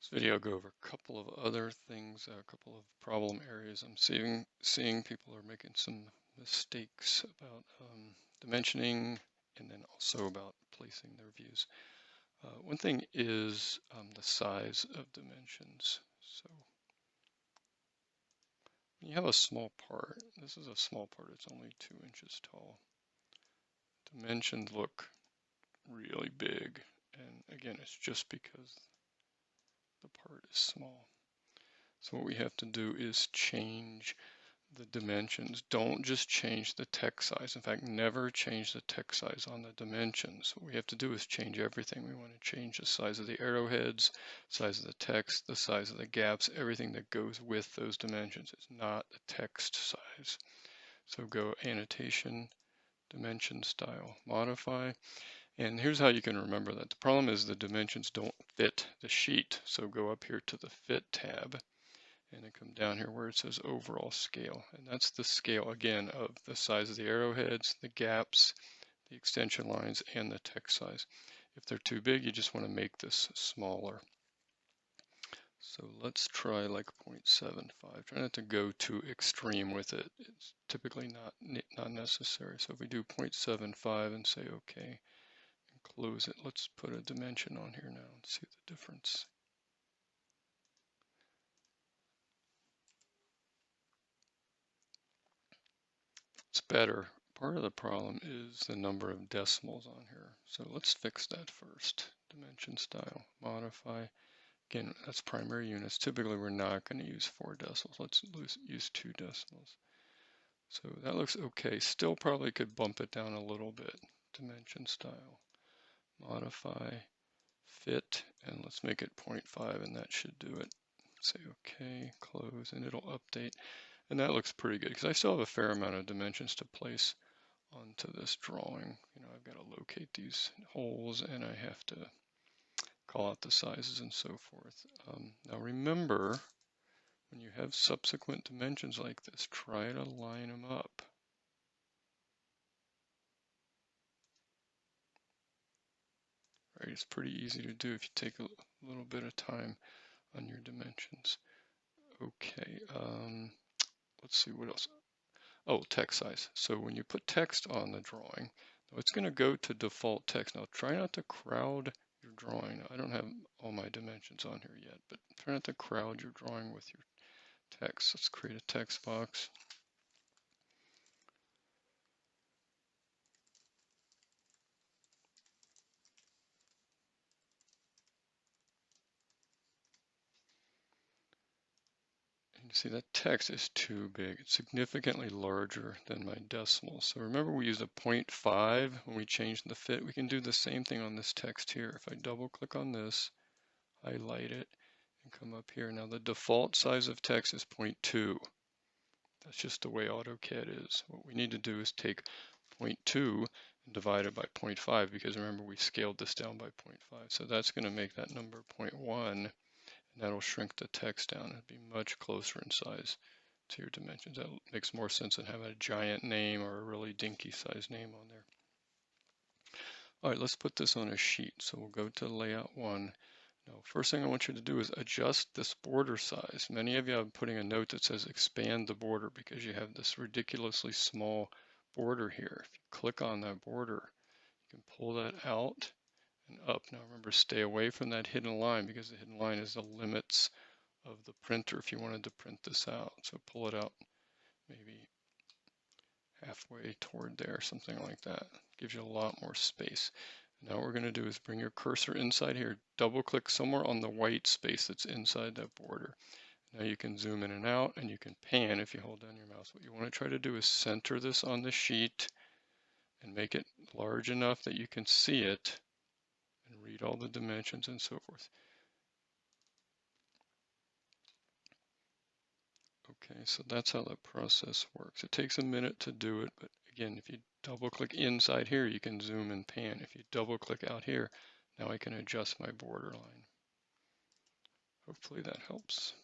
This video will go over a couple of other things, a couple of problem areas. I'm seeing people are making some mistakes about dimensioning and then also about placing their views. One thing is the size of dimensions. So when you have a small part, this is a small part, it's only 2 inches tall. Dimensions look really big, and again, it's just because the part is small. So what we have to do is change the dimensions. Don't just change the text size. In fact, never change the text size on the dimensions. What we have to do is change everything. We want to change the size of the arrowheads, size of the text, the size of the gaps, everything that goes with those dimensions. It's not the text size. So go annotation, dimension style, modify. And here's how you can remember that. The problem is the dimensions don't fit the sheet. So go up here to the fit tab and then come down here where it says overall scale. And that's the scale, again, of the size of the arrowheads, the gaps, the extension lines, and the text size. If they're too big, you just want to make this smaller. So let's try like 0.75. Try not to go too extreme with it. It's typically not necessary. So if we do 0.75 and say OK and close it, let's put a dimension on here now and see the difference. It's better. Part of the problem is the number of decimals on here. So let's fix that first. Dimension style, modify. Again, that's primary units. Typically, we're not going to use 4 decimals. Let's use 2 decimals. So that looks okay. Still probably could bump it down a little bit. Dimension style, modify, fit, and let's make it 0.5, and that should do it. Say OK, close, and it'll update. And that looks pretty good because I still have a fair amount of dimensions to place onto this drawing. I've got to locate these holes and I have to call out the sizes and so forth. Now remember, when you have subsequent dimensions like this, try to line them up. Right, it's pretty easy to do if you take a little bit of time on your dimensions. Okay, let's see what else. Oh, text size. So when you put text on the drawing, it's going to go to default text. Now try not to crowd your drawing. Now, I don't have all my dimensions on here yet, but try not to crowd your drawing with your text. Let's create a text box. And you see that text is too big. It's significantly larger than my decimals. So remember we used a 0.5 when we changed the fit. We can do the same thing on this text here. If I double click on this, highlight it, and come up here. Now the default size of text is 0.2. That's just the way AutoCAD is. What we need to do is take 0.2 and divide it by 0.5 because remember we scaled this down by 0.5. So that's going to make that number 0.1 and that'll shrink the text down. It'll be much closer in size to your dimensions. That makes more sense than having a giant name or a really dinky size name on there. All right, let's put this on a sheet. So we'll go to layout 1. Now, first thing I want you to do is adjust this border size. Many of you are putting a note that says expand the border because you have this ridiculously small border here. If you click on that border, you can pull that out and up. Now remember, stay away from that hidden line because the hidden line is the limits of the printer if you wanted to print this out. So pull it out maybe halfway toward there, something like that. Gives you a lot more space. Now what we're going to do is bring your cursor inside here, double click somewhere on the white space that's inside that border. Now you can zoom in and out and you can pan if you hold down your mouse. What you want to try to do is center this on the sheet and make it large enough that you can see it and read all the dimensions and so forth. Okay, so that's how the process works. It takes a minute to do it, but again, if you double click inside here, you can zoom and pan. If you double click out here, now I can adjust my border line. Hopefully that helps.